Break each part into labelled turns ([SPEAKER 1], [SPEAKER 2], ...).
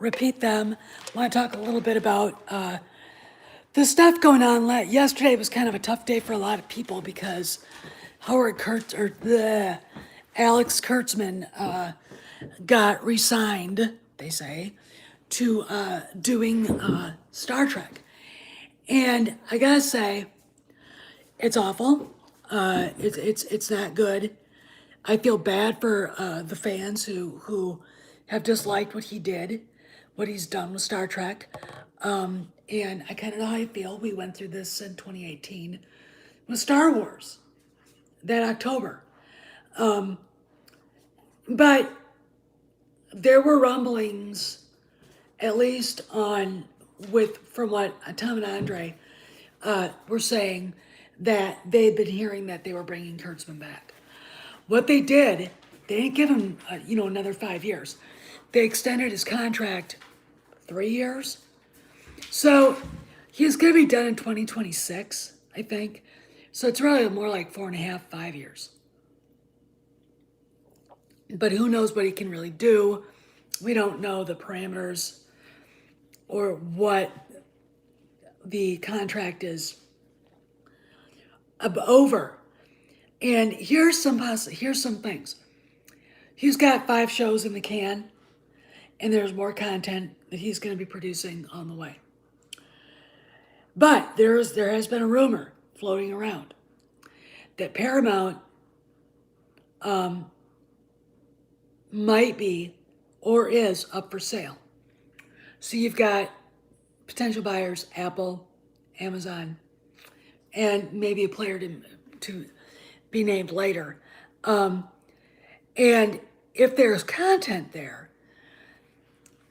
[SPEAKER 1] repeat them. I want to talk a little bit about the stuff going on. Yesterday was kind of a tough day for a lot of people because Alex Kurtzman got resigned, they say, to doing Star Trek. And I gotta say, it's awful. It's not good. I feel bad for the fans who have disliked what he did, what he's done with Star Trek. And I kind of know how I feel. We went through this in 2018 with Star Wars that October. But there were rumblings, at least from what Tom and Andre were saying, that they'd been hearing that they were bringing Kurtzman back. What they did, they didn't give him, another 5 years. They extended his contract 3 years. So he's going to be done in 2026, I think. So it's really more like 4.5, 5 years. But who knows what he can really do? We don't know the parameters or what the contract is over. And here's some things. He's got 5 shows in the can, and there's more content that he's going to be producing on the way. But there has been a rumor floating around that Paramount might be or is up for sale. So you've got potential buyers, Apple, Amazon, and maybe a player to be named later. And if there's content there,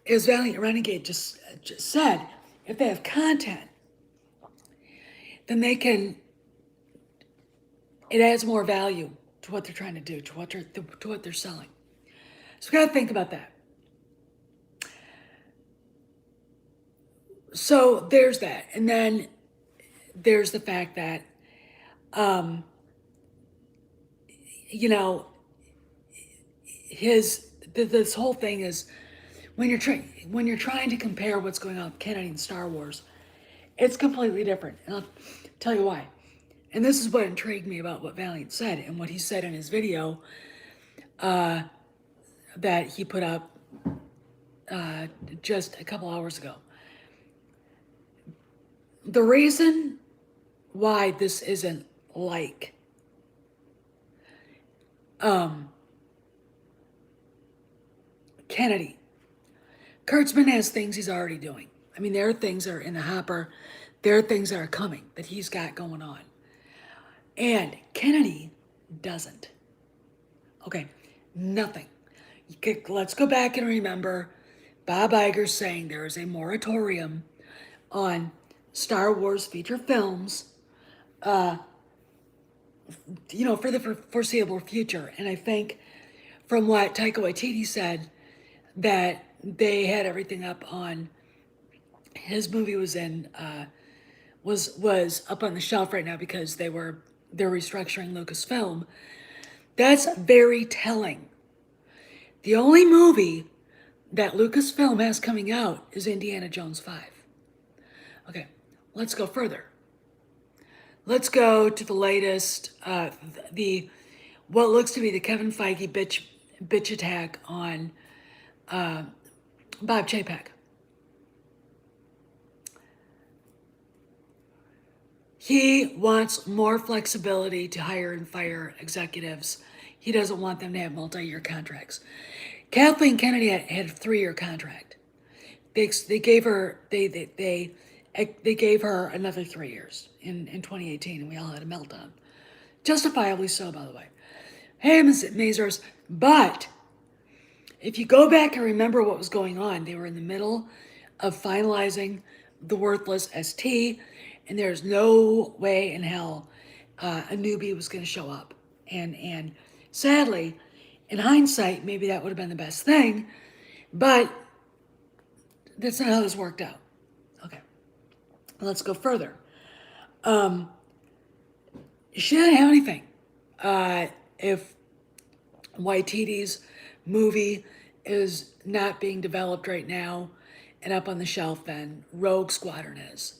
[SPEAKER 1] as Valiant Renegade just said, if they have content, then it adds more value to what they're trying to do, to what they're selling. So we got to think about that. So there's that. And then there's the fact that, this whole thing is when you're trying to compare what's going on with Kennedy and Star Wars, it's completely different. And I'll tell you why. And this is what intrigued me about what Valiant said and what he said in his video that he put up just a couple hours ago. The reason why this isn't like Kennedy, Kurtzman has things he's already doing. I mean, there are things that are in the hopper. There are things that are coming that he's got going on. And Kennedy doesn't. Okay, nothing. Let's go back and remember Bob Iger saying there is a moratorium on Star Wars feature films, for the foreseeable future. And I think from what Taika Waititi said, that they had everything up on, his movie was up on the shelf right now because they're restructuring Lucasfilm. That's very telling. The only movie that Lucasfilm has coming out is Indiana Jones 5. Okay, let's go further. Let's go to the latest, what looks to be the Kevin Feige bitch attack on Bob Chapek. He wants more flexibility to hire and fire executives. He doesn't want them to have multi-year contracts. Kathleen Kennedy had a 3-year contract. They gave her another 3 years in 2018, and we all had a meltdown. Justifiably so, by the way. Hey, Ms. Mazurs, but if you go back and remember what was going on, they were in the middle of finalizing the Worthless ST, and there's no way in hell a newbie was going to show up. And sadly, in hindsight, maybe that would have been the best thing, but that's not how this worked out. Okay, let's go further. She didn't have anything. If Waititi's movie is not being developed right now and up on the shelf than Rogue Squadron is.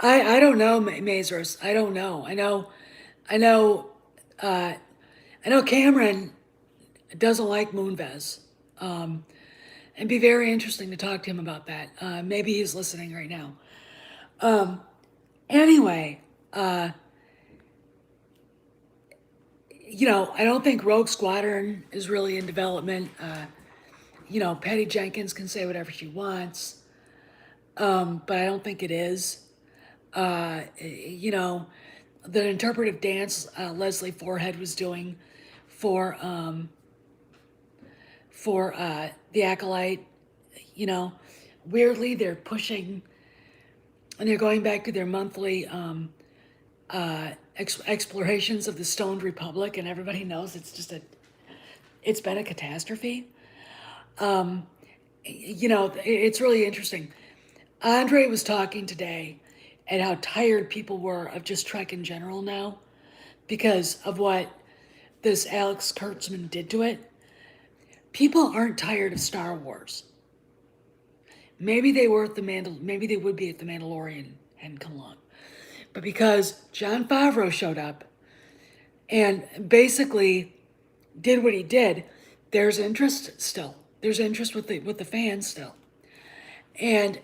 [SPEAKER 1] I don't know, Mazers. I don't know. I know, uh, I know Cameron doesn't like Moonves. It'd be very interesting to talk to him about that. Maybe he's listening right now. Anyway, I don't think Rogue Squadron is really in development. Patty Jenkins can say whatever she wants, but I don't think it is. The interpretive dance Leslie Forehead was doing for the Acolyte, weirdly they're pushing and they're going back to their monthly explorations of the Stoned Republic, and everybody knows it's been a catastrophe. It's really interesting. Andre was talking today and how tired people were of just Trek in general now because of what this Alex Kurtzman did to it. People aren't tired of Star Wars. Maybe they were at maybe they would be at the Mandalorian hadn't come along. But because Jon Favreau showed up and basically did what he did, there's interest still. There's interest with the fans still. And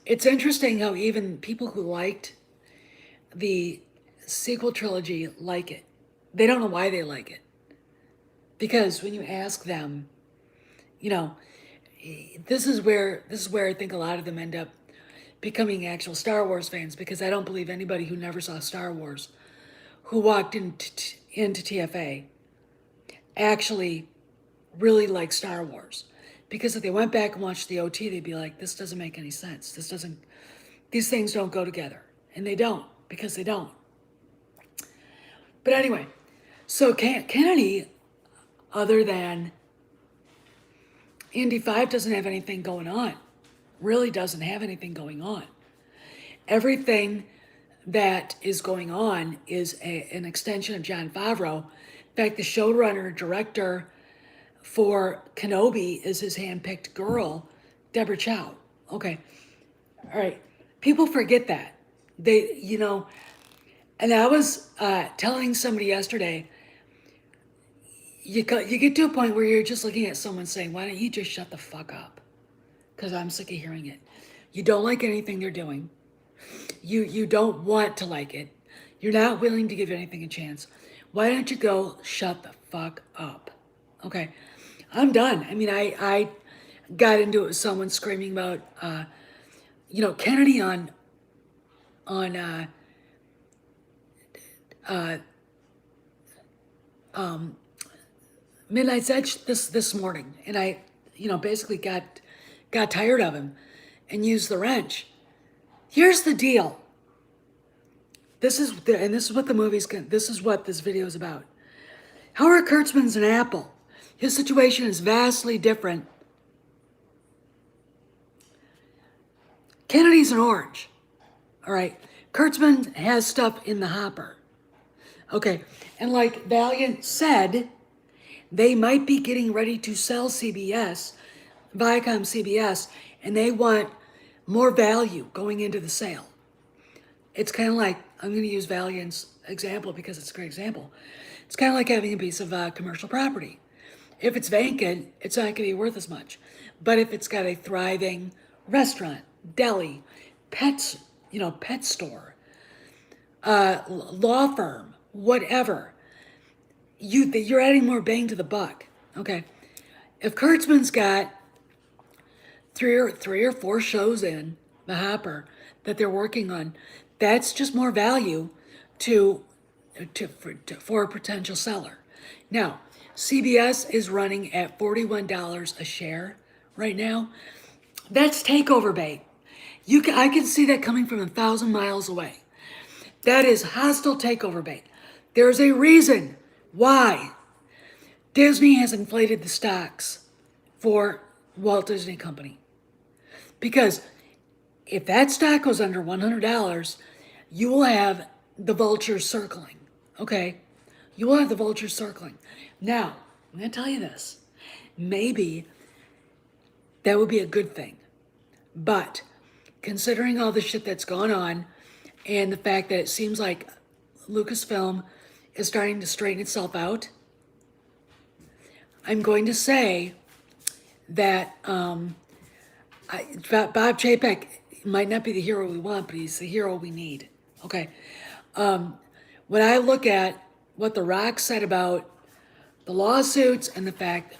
[SPEAKER 1] it's interesting how even people who liked the sequel trilogy like it. They don't know why they like it. Because when you ask them, this is where I think a lot of them end up becoming actual Star Wars fans, because I don't believe anybody who never saw Star Wars, who walked into TFA, actually really liked Star Wars. Because if they went back and watched the OT, they'd be like, this doesn't make any sense. These things don't go together. And they don't, because they don't. But anyway, so Kennedy, other than Indy 5, doesn't have anything going on. Really doesn't have anything going on. Everything that is going on is an extension of Jon Favreau. In fact, the showrunner, director for Kenobi is his handpicked girl, Deborah Chow. Okay. All right. People forget that. And I was telling somebody yesterday, you get to a point where you're just looking at someone saying, why don't you just shut the fuck up? Because I'm sick of hearing it. You don't like anything they're doing. You don't want to like it. You're not willing to give anything a chance. Why don't you go shut the fuck up? Okay. I'm done. I mean, I got into it with someone screaming about, Kennedy on Midnight's Edge this morning, and I, basically got tired of him and used the wrench. Here's the deal. This is what this is what this video is about. Howard Kurtzman's an apple. His situation is vastly different. Kennedy's an orange. All right. Kurtzman has stuff in the hopper. Okay. And like Valiant said, they might be getting ready to sell CBS, Viacom CBS, and they want more value going into the sale. It's kind of like, I'm going to use Valiant's example because it's a great example. It's kind of like having a piece of commercial property. If it's vacant, it's not going to be worth as much. But if it's got a thriving restaurant, deli, pet store, law firm, whatever, you're adding more bang to the buck. Okay, if Kurtzman's got three or four shows in the hopper that they're working on, that's just more value for a potential seller. Now, CBS is running at $41 a share right now. That's takeover bait. I can see that coming from 1,000 miles away. That is hostile takeover bait. There's a reason why Disney has inflated the stocks for Walt Disney Company. Because if that stock goes under $100, you will have the vultures circling. Okay? You will have the vultures circling. Now, I'm going to tell you this. Maybe that would be a good thing. But considering all the shit that's gone on and the fact that it seems like Lucasfilm is starting to straighten itself out, I'm going to say that Bob Chapek might not be the hero we want, but he's the hero we need. Okay. When I look at what The Rock said about the lawsuits and the fact,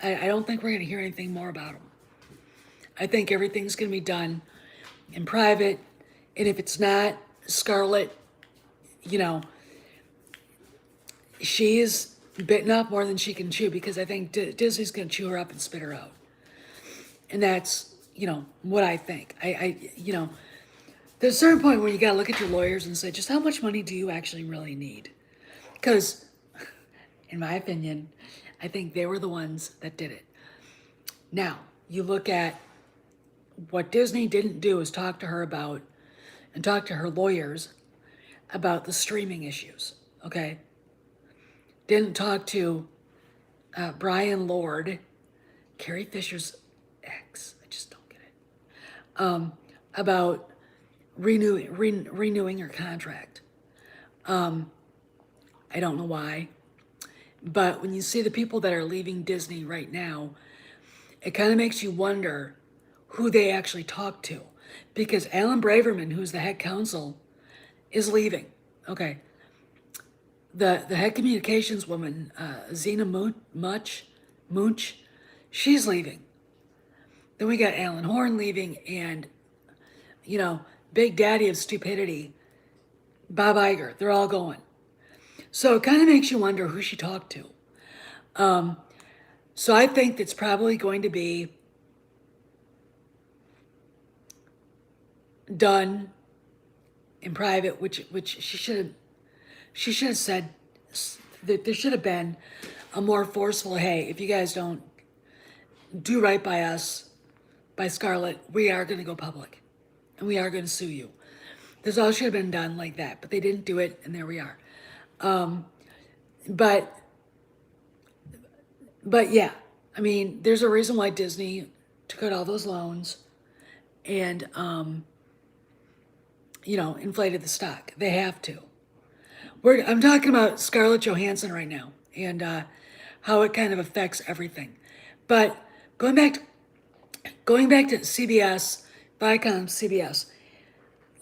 [SPEAKER 1] I don't think we're going to hear anything more about them. I think everything's going to be done in private. And if it's not, Scarlett, you know, she's bitten off more than she can chew, because I think Disney's going to chew her up and spit her out. And that's, you know, what I think. You know, there's a certain point where you got to look at your lawyers and say, just how much money do you actually really need? Because, in my opinion, I think they were the ones that did it. Now, you look at what Disney didn't do is talk to her about, and talk to her lawyers about the streaming issues, okay? Didn't talk to Brian Lord, Carrie Fisher's ex, I just don't get it, about renewing her contract. I don't know why, but when you see the people that are leaving Disney right now, it kind of makes you wonder who they actually talk to, because Alan Braverman, who's the head counsel, is leaving. Okay. The head communications woman, Zena Munch, she's leaving. Then we got Alan Horn leaving, and, you know, Big Daddy of Stupidity, Bob Iger, they're all going. So it kind of makes you wonder who she talked to. So I think it's probably going to be done in private, which she should have said that there should have been a more forceful, hey, if you guys don't do right by us, by Scarlett, we are going to go public and we are going to sue you. This all should have been done like that, but they didn't do it, and there we are. But yeah, I mean, there's a reason why Disney took out all those loans and, you know, inflated the stock. They have to. I'm talking about Scarlett Johansson right now, and how it kind of affects everything. But going back to CBS, Viacom CBS,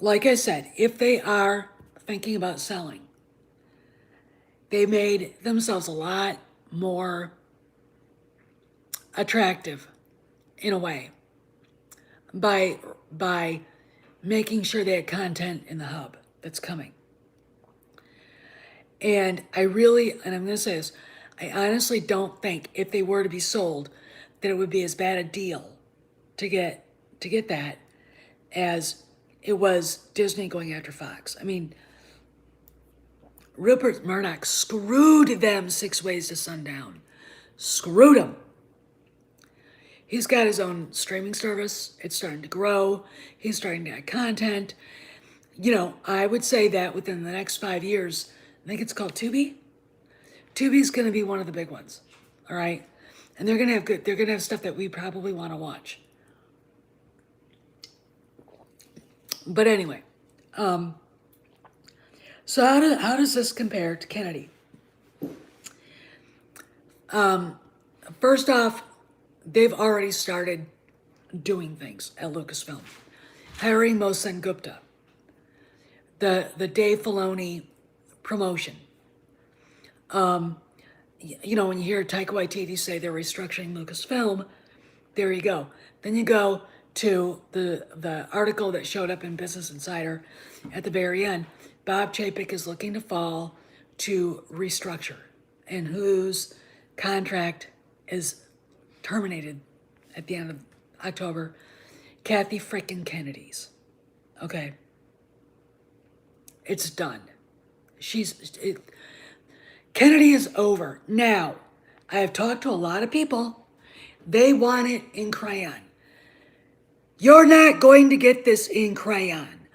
[SPEAKER 1] like I said, if they are thinking about selling, they made themselves a lot more attractive in a way by making sure they had content in the hub that's coming. And I'm going to say this, I honestly don't think if they were to be sold that it would be as bad a deal to get that as it was Disney going after Fox. I mean, Rupert Murdoch screwed them 6 ways to sundown. Screwed them. He's got his own streaming service. It's starting to grow. He's starting to add content. You know, I would say that within the next 5 years, I think it's called Tubi. Tubi's going to be one of the big ones. All right. And they're going to have stuff that we probably want to watch. But anyway, so how does this compare to Kennedy? First off, they've already started doing things at Lucasfilm, hiring Mohsen Gupta, the Dave Filoni promotion. You know, when you hear Taika Waititi say they're restructuring Lucasfilm, there you go. Then you go to the article that showed up in Business Insider at the very end. Bob Chapek is looking to fall to restructure, and whose contract is terminated at the end of October? Kathy frickin' Kennedy's. Okay. It's done. Kennedy is over. Now, I have talked to a lot of people. They want it in crayon. You're not going to get this in crayon.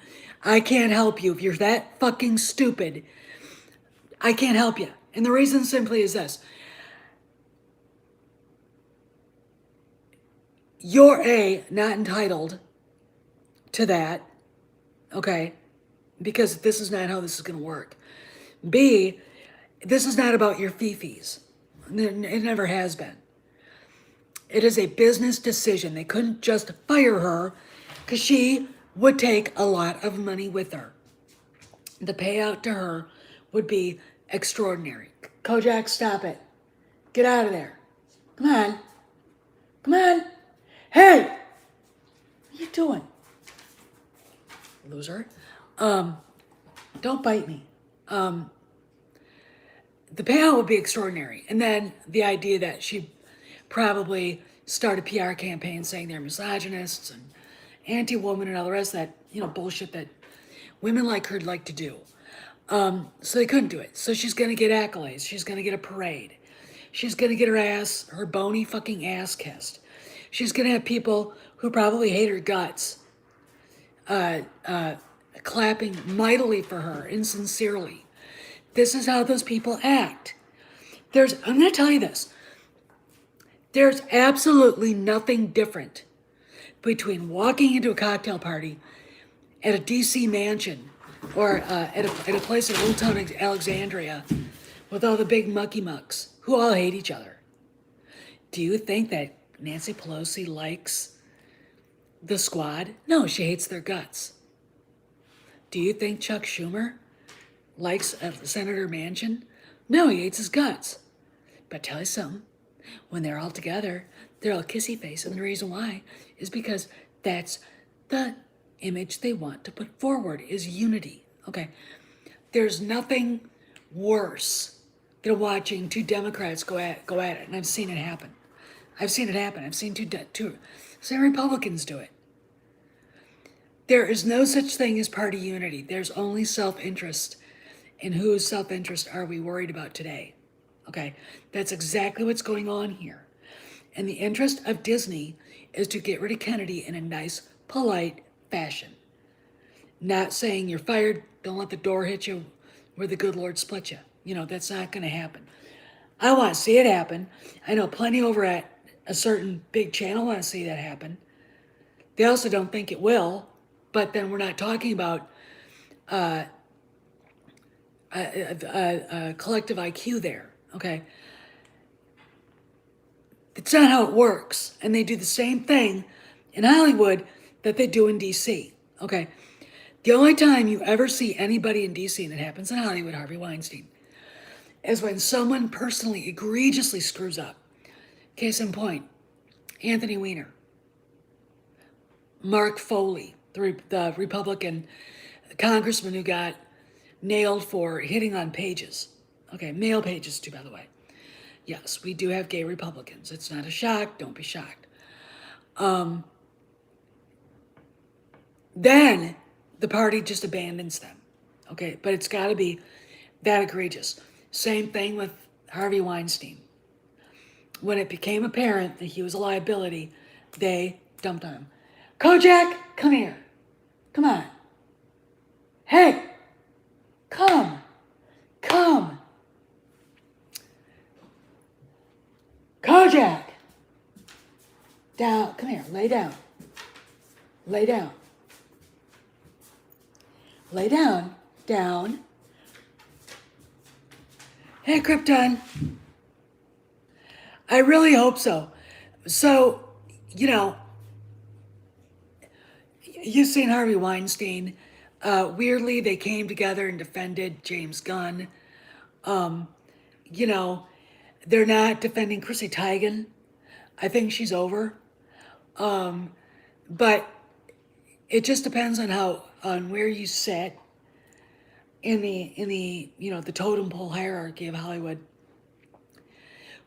[SPEAKER 1] I can't help you. If you're that fucking stupid, I can't help you. And the reason simply is this. You're A, not entitled to that, okay? Because this is not how this is going to work. B, this is not about your fifis. It never has been. It is a business decision. They couldn't just fire her because she would take a lot of money with her. The payout to her would be extraordinary. Kojak, stop it. Get out of there. Come on. Come on. Hey! What are you doing? Loser. Don't bite me. The payout would be extraordinary. And then the idea that she probably start a PR campaign saying they're misogynists and anti-woman and all the rest of that, bullshit that women like her like to do. So they couldn't do it. So she's going to get accolades. She's going to get a parade. She's going to get her bony fucking ass kissed. She's going to have people who probably hate her guts clapping mightily for her, insincerely. This is how those people act. I'm going to tell you this. There's absolutely nothing different between walking into a cocktail party at a DC mansion or at a place in Old Town Alexandria with all the big mucky mucks who all hate each other. Do you think that Nancy Pelosi likes the squad? No, she hates their guts. Do you think Chuck Schumer likes Senator Manchin? No, he hates his guts. But tell you something, when they're all together, they're all kissy face, and the reason why is because that's the image they want to put forward is unity. Okay, there's nothing worse than watching two Democrats go at it, and I've seen it happen. I've seen two Republicans do it. There is no such thing as party unity. There's only self-interest. And whose self-interest are we worried about today? Okay, that's exactly what's going on here. And the interest of Disney is to get rid of Kennedy in a nice, polite fashion. Not saying you're fired, don't let the door hit you where the good Lord split you. That's not going to happen. I want to see it happen. I know plenty over at a certain big channel want to see that happen. They also don't think it will, but then we're not talking about collective IQ there, okay? It's not how it works. And they do the same thing in Hollywood that they do in DC, okay? The only time you ever see anybody in DC, and it happens in Hollywood, Harvey Weinstein, is when someone personally egregiously screws up. Case in point, Anthony Weiner, Mark Foley, the Republican congressman who got nailed for hitting on pages. Okay, male pages too, by the way. Yes, we do have gay Republicans. It's not a shock. Don't be shocked. Then the party just abandons them. Okay, but it's got to be that egregious. Same thing with Harvey Weinstein. When it became apparent that he was a liability, they dumped on him. Kojak, come here. Come on. Hey, come. Kojak. Down, come here, lay down. Down. Hey, Krypton. I really hope so. So, you've seen Harvey Weinstein. Weirdly, they came together and defended James Gunn. They're not defending Chrissy Teigen. I think she's over. But it just depends on where you sit in the totem pole hierarchy of Hollywood.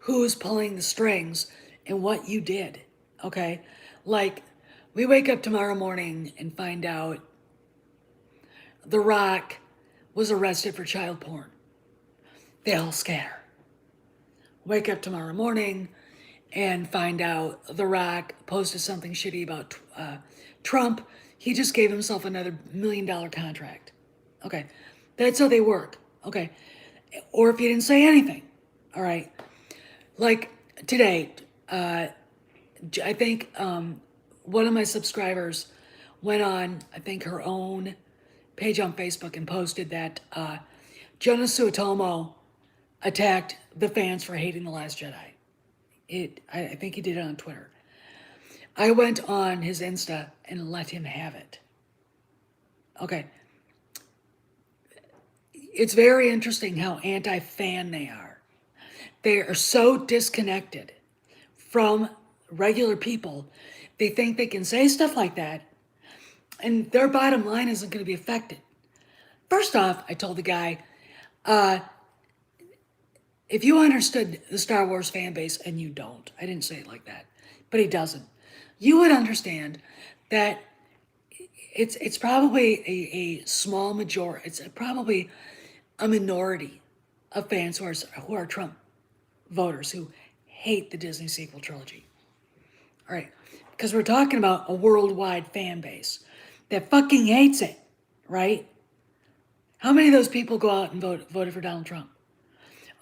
[SPEAKER 1] Who's pulling the strings and what you did, okay? Like, we wake up tomorrow morning and find out The Rock was arrested for child porn. They all scatter. Wake up tomorrow morning and find out The Rock posted something shitty about Trump. he just gave himself another $1 million contract. Okay, that's how they work. Okay, or if you didn't say anything, all right. Like today, I think one of my subscribers went on, I think, her own page on Facebook and posted that Jonah Suotomo attacked the fans for hating The Last Jedi. I think he did it on Twitter. I went on his Insta and let him have it. Okay. It's very interesting how anti-fan they are. They are so disconnected from regular people. They think they can say stuff like that, and their bottom line isn't going to be affected. First off, I told the guy, if you understood the Star Wars fan base, and you don't, I didn't say it like that, but he doesn't, you would understand that it's probably a small majority, it's probably a minority of fans who are Trump voters who hate the Disney sequel trilogy. All right, because we're talking about a worldwide fan base that fucking hates it, right? How many of those people go out and voted for Donald Trump?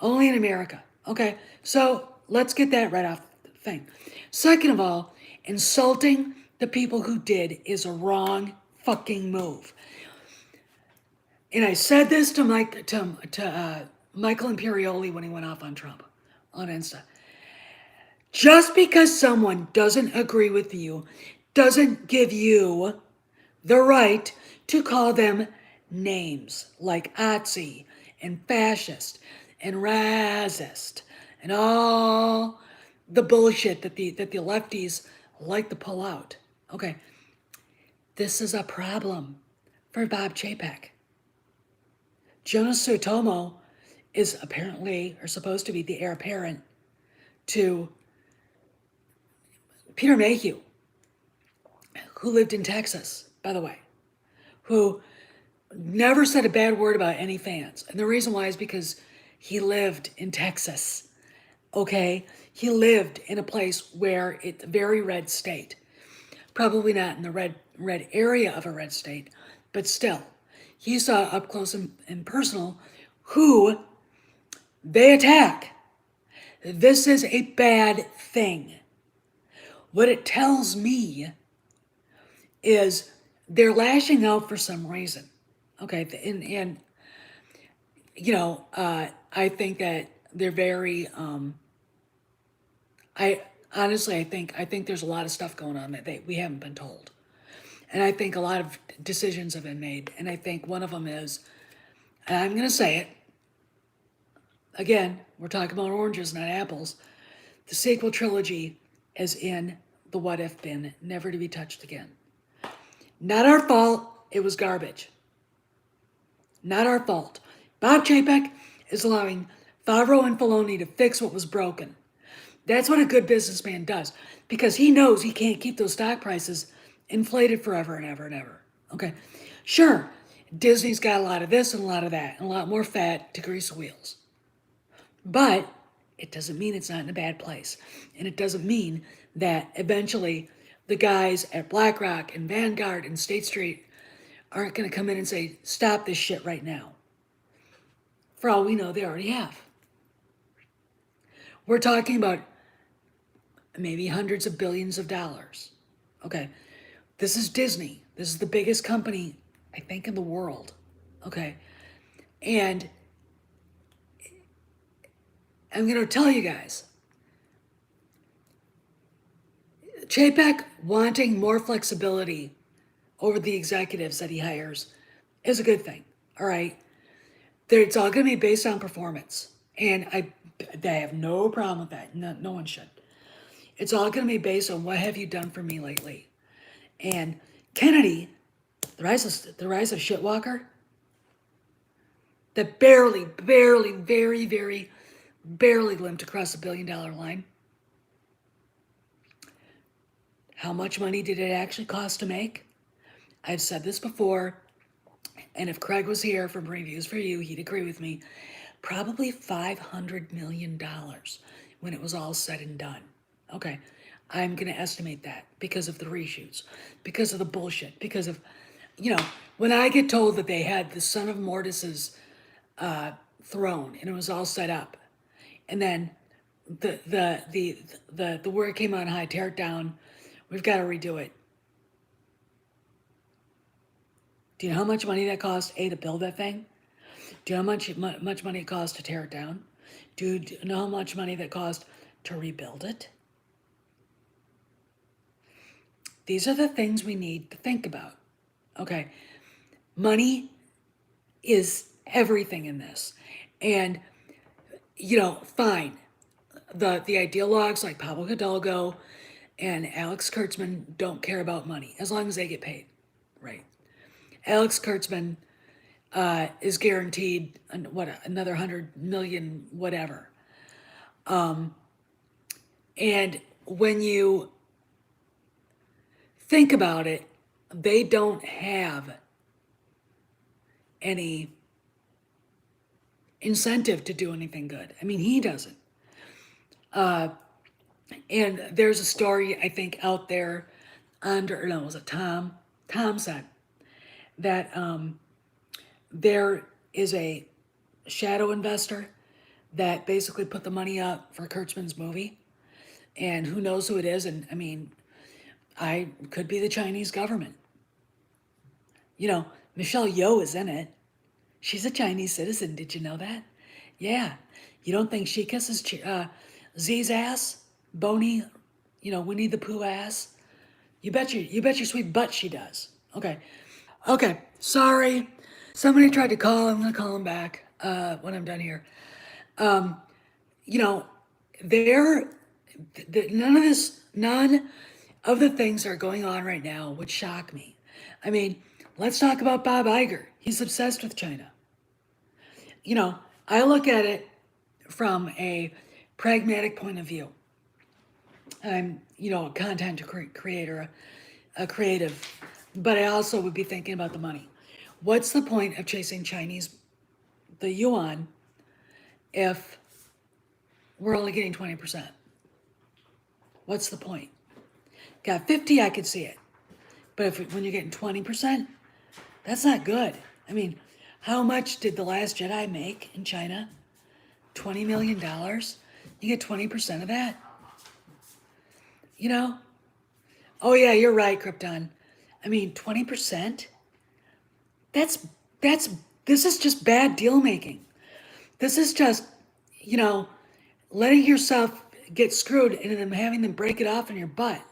[SPEAKER 1] Only in America. Okay, so let's get that right off the thing. Second of all, insulting the people who did is a wrong fucking move. And I said this to Michael Imperioli when he went off on Trump on Insta. Just because someone doesn't agree with you doesn't give you the right to call them names like Nazi and fascist and racist and all the bullshit that the lefties like to pull out. Okay, this is a problem for Bob Chapek. Jonah Suotomo is apparently, or supposed to be, the heir apparent to Peter Mayhew, who lived in Texas, by the way, who never said a bad word about any fans. And the reason why is because he lived in Texas, okay? He lived in a place where it's a very red state. Probably not in the red area of a red state, but still. He saw up close and personal who they attack. This is a bad thing. What it tells me is they're lashing out for some reason. Okay, and you know, I think that they're very. I think there's a lot of stuff going on that we haven't been told, and I think a lot of decisions have been made, and I think one of them is, and I'm going to say it again. We're talking about oranges, not apples. The sequel trilogy is in the what if bin, never to be touched again. Not our fault. It was garbage. Not our fault. Bob Chapek is allowing Favreau and Filoni to fix what was broken. That's what a good businessman does, because he knows he can't keep those stock prices inflated forever and ever and ever. Okay, sure, Disney's got a lot of this and a lot of that and a lot more fat to grease the wheels. But it doesn't mean it's not in a bad place. And it doesn't mean that eventually the guys at BlackRock and Vanguard and State Street aren't going to come in and say, stop this shit right now. For all we know, they already have. We're talking about maybe hundreds of billions of dollars. Okay, this is Disney. This is the biggest company, I think, in the world. Okay, and I'm going to tell you guys, Chapek wanting more flexibility over the executives that he hires is a good thing, all right? It's all going to be based on performance, and I have no problem with that. No one should. It's all going to be based on what have you done for me lately. And Kennedy, the rise of shitwalker, that barely, very barely limped across the $1 billion line. How much money did it actually cost to make? I've said this before, and if Craig was here from Reviews for You, he'd agree with me. Probably $500 million when it was all said and done. Okay, I'm going to estimate that because of the reshoots, because of the bullshit, because of, you know, when I get told that they had the son of Mortis's throne and it was all set up, and then the word came on high, tear it down, we've got to redo it. Do you know how much money that cost, A, to build that thing? Do you know how much money it cost to tear it down? Do you know how much money that cost to rebuild it? These are the things we need to think about. Okay. Money is everything in this. And, you know, fine. The ideologues like Pablo Hidalgo and Alex Kurtzman don't care about money as long as they get paid, right? Alex Kurtzman is guaranteed another 100 million whatever. And when you think about it, they don't have any incentive to do anything good. I mean, he doesn't. And there's a story, I think, out there under, no, was it Tom? Tom said that there is a shadow investor that basically put the money up for Kurtzman's movie. And who knows who it is? And I mean, I could be the Chinese government. You know, Michelle Yeoh is in it. She's a Chinese citizen. Did you know that? Yeah. You don't think she kisses Z's ass? Bony, you know, Winnie the Pooh ass? You bet your sweet butt she does. Okay. Okay. Sorry. Somebody tried to call. I'm going to call him back when I'm done here. You know, none of the things that are going on right now would shock me. I mean, let's talk about Bob Iger. He's obsessed with China. You know, I look at it from a pragmatic point of view. I'm, you know, a content creator, a creative, but I also would be thinking about the money. What's the point of chasing the yuan, if we're only getting 20%? What's the point? Got 50, I could see it. But when you're getting 20%, that's not good. I mean, how much did The Last Jedi make in China? $20 million? You get 20% of that? You know? Oh yeah, you're right, Krypton. I mean, 20%? This is just bad deal making. This is just, you know, letting yourself get screwed and then having them break it off in your butt.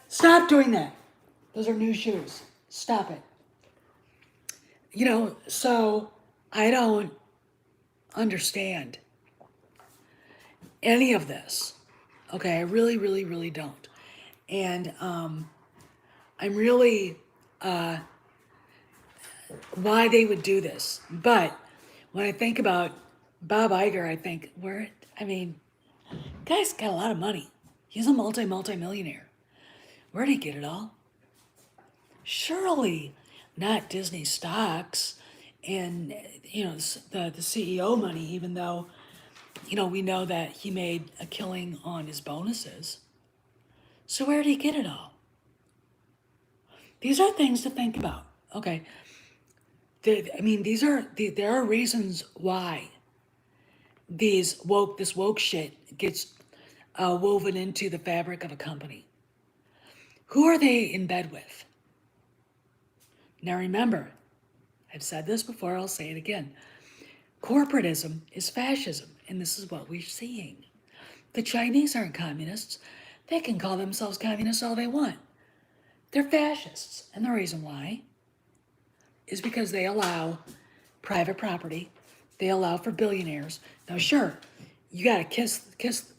[SPEAKER 1] Stop doing that. Those are new shoes. Stop it. You know, so I don't understand any of this. Okay, I really, really, really don't. And I'm really why they would do this. But when I think about Bob Iger, I think guy's got a lot of money. He's a multi-millionaire. Where'd he get it all? Surely not Disney stocks and, you know, the CEO money, even though, you know, we know that he made a killing on his bonuses. So where did he get it all? These are things to think about. Okay. There are reasons why this woke shit gets woven into the fabric of a company. Who are they in bed with? Now remember, I've said this before, I'll say it again. Corporatism is fascism, and this is what we're seeing. The Chinese aren't communists. They can call themselves communists all they want. They're fascists, and the reason why is because they allow private property. They allow for billionaires. Now, sure, you gotta kiss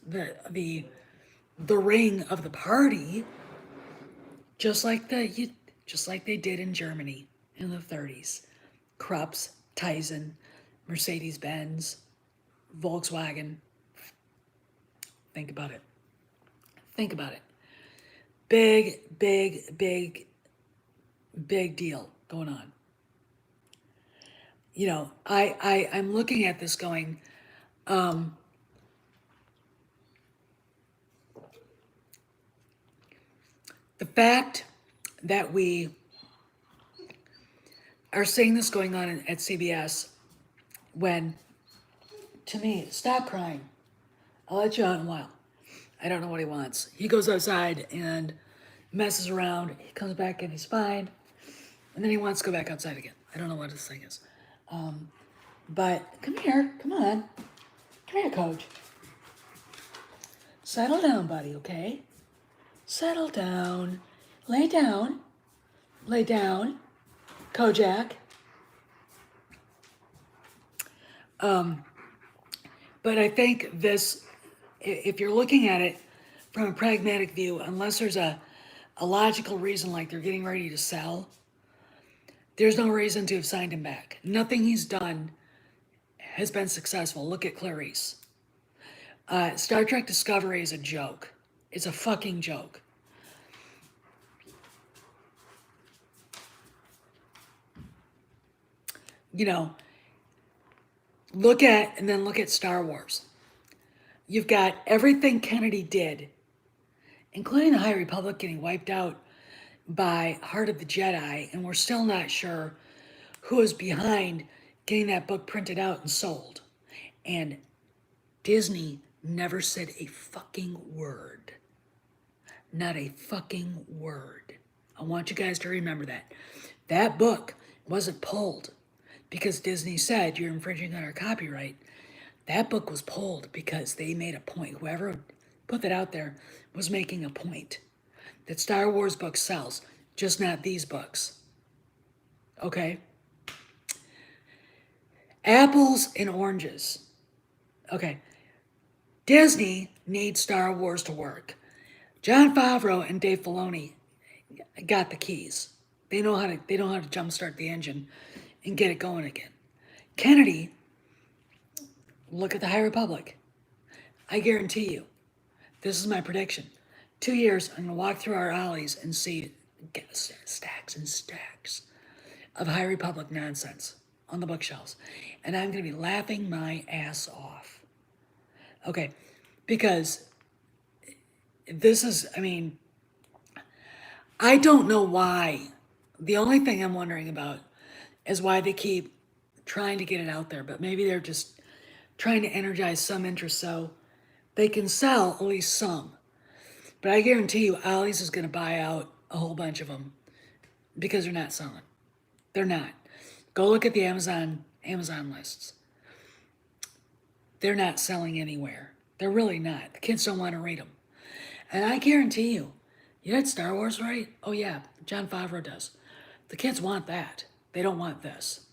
[SPEAKER 1] the ring of the party, just like they did in Germany in the 30s. Krups, Tyson, Mercedes-Benz, Volkswagen. Think about it. Think about it. Big, big, big, big deal going on. You know, I'm looking at this going, The fact that we are seeing this going on at CBS when, to me, stop crying. I'll let you out in a while. I don't know what he wants. He goes outside and messes around. He comes back and he's fine. And then he wants to go back outside again. I don't know what his thing is. But come here. Come on. Come here, coach. Settle down, buddy, okay? Settle down. Lay down. Lay down. Kojak. But I think this, if you're looking at it from a pragmatic view, unless there's a logical reason, like they're getting ready to sell, there's no reason to have signed him back. Nothing he's done has been successful. Look at Clarice. Star Trek Discovery is a joke. It's a fucking joke. You know, look at Star Wars. You've got everything Kennedy did, including the High Republic getting wiped out by Heart of the Jedi, and we're still not sure who is behind getting that book printed out and sold. And Disney never said a fucking word. Not a fucking word. I want you guys to remember that. That book wasn't pulled because Disney said you're infringing on our copyright. That book was pulled because they made a point. Whoever put that out there was making a point that Star Wars book sells, just not these books. Okay? Apples and oranges. Okay. Disney needs Star Wars to work. Jon Favreau and Dave Filoni got the keys. They know how to jumpstart the engine and get it going again. Kennedy, look at the High Republic. I guarantee you, this is my prediction. 2 years, I'm going to walk through our alleys and see stacks and stacks of High Republic nonsense on the bookshelves. And I'm going to be laughing my ass off. Okay, because this is, I don't know why. The only thing I'm wondering about is why they keep trying to get it out there, but maybe they're just trying to energize some interest so they can sell at least some. But I guarantee you, Ollie's is going to buy out a whole bunch of them because they're not selling. They're not. Go look at the Amazon lists. They're not selling anywhere. They're really not. The kids don't want to read them. And I guarantee you, you had Star Wars, right? Oh yeah, Jon Favreau does. The kids want that. They don't want this.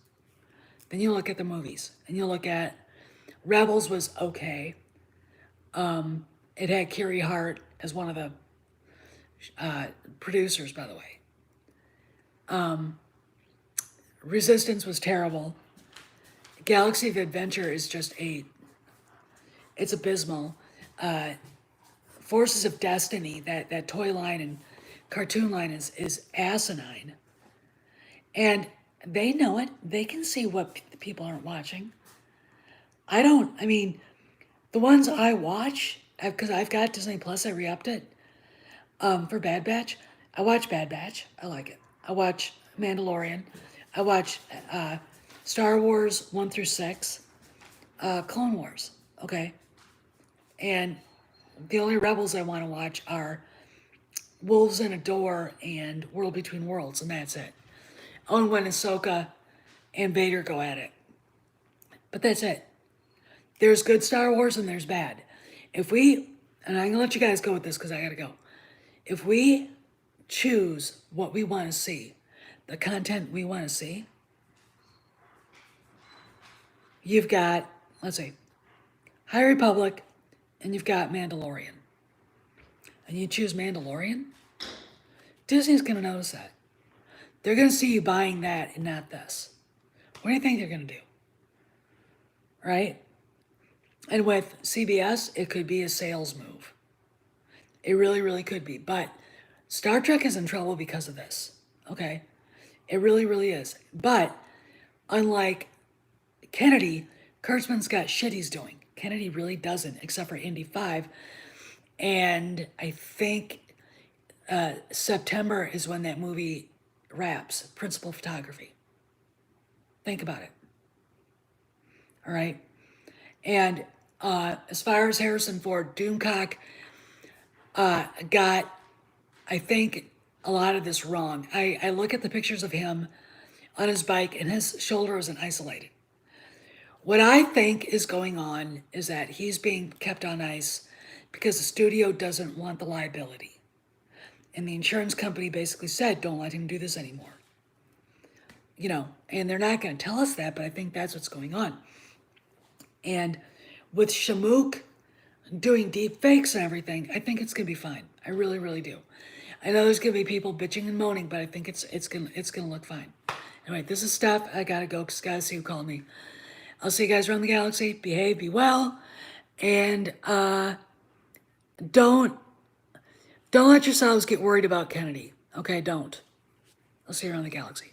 [SPEAKER 1] Then you look at the movies, and you look at Rebels was okay. It had Carrie Hart as one of the producers, by the way. Resistance was terrible. Galaxy of Adventure is just it's abysmal. Forces of Destiny, that toy line and cartoon line is asinine. And they know it. They can see what people aren't watching. The ones I watch, because I've got Disney Plus, I re-upped it for Bad Batch. I watch Bad Batch. I like it. I watch Mandalorian. I watch Star Wars 1 through 6, Clone Wars, okay? And the only Rebels I want to watch are Wolves in a Door and World Between Worlds, and that's it. Oh, and when Ahsoka and Vader go at it. But that's it. There's good Star Wars and there's bad. And I'm going to let you guys go with this because I got to go. If we choose what we want to see, the content we want to see, you've got, let's see, High Republic, and you've got Mandalorian. And you choose Mandalorian, Disney's going to notice that. They're going to see you buying that and not this. What do you think they're going to do? Right? And with CBS, it could be a sales move. It really, really could be. But Star Trek is in trouble because of this. Okay? It really, really is. But unlike Kennedy, Kurtzman's got shit he's doing. Kennedy really doesn't, except for Indy 5. And I think September is when that movie wraps, principal photography. Think about it. All right. And as far as Harrison Ford, Doomcock got, I think, a lot of this wrong. I look at the pictures of him on his bike and his shoulder isn't isolated. What I think is going on is that he's being kept on ice because the studio doesn't want the liability. And the insurance company basically said, don't let him do this anymore. You know, and they're not going to tell us that, but I think that's what's going on. And with Shamook doing deep fakes and everything, I think it's going to be fine. I really, really do. I know there's going to be people bitching and moaning, but I think it's gonna look fine. Anyway, this is Steph. I got to go because gotta see who called me. I'll see you guys around the galaxy. Behave, be well, and don't let yourselves get worried about Kennedy. Okay, don't. I'll see you around the galaxy.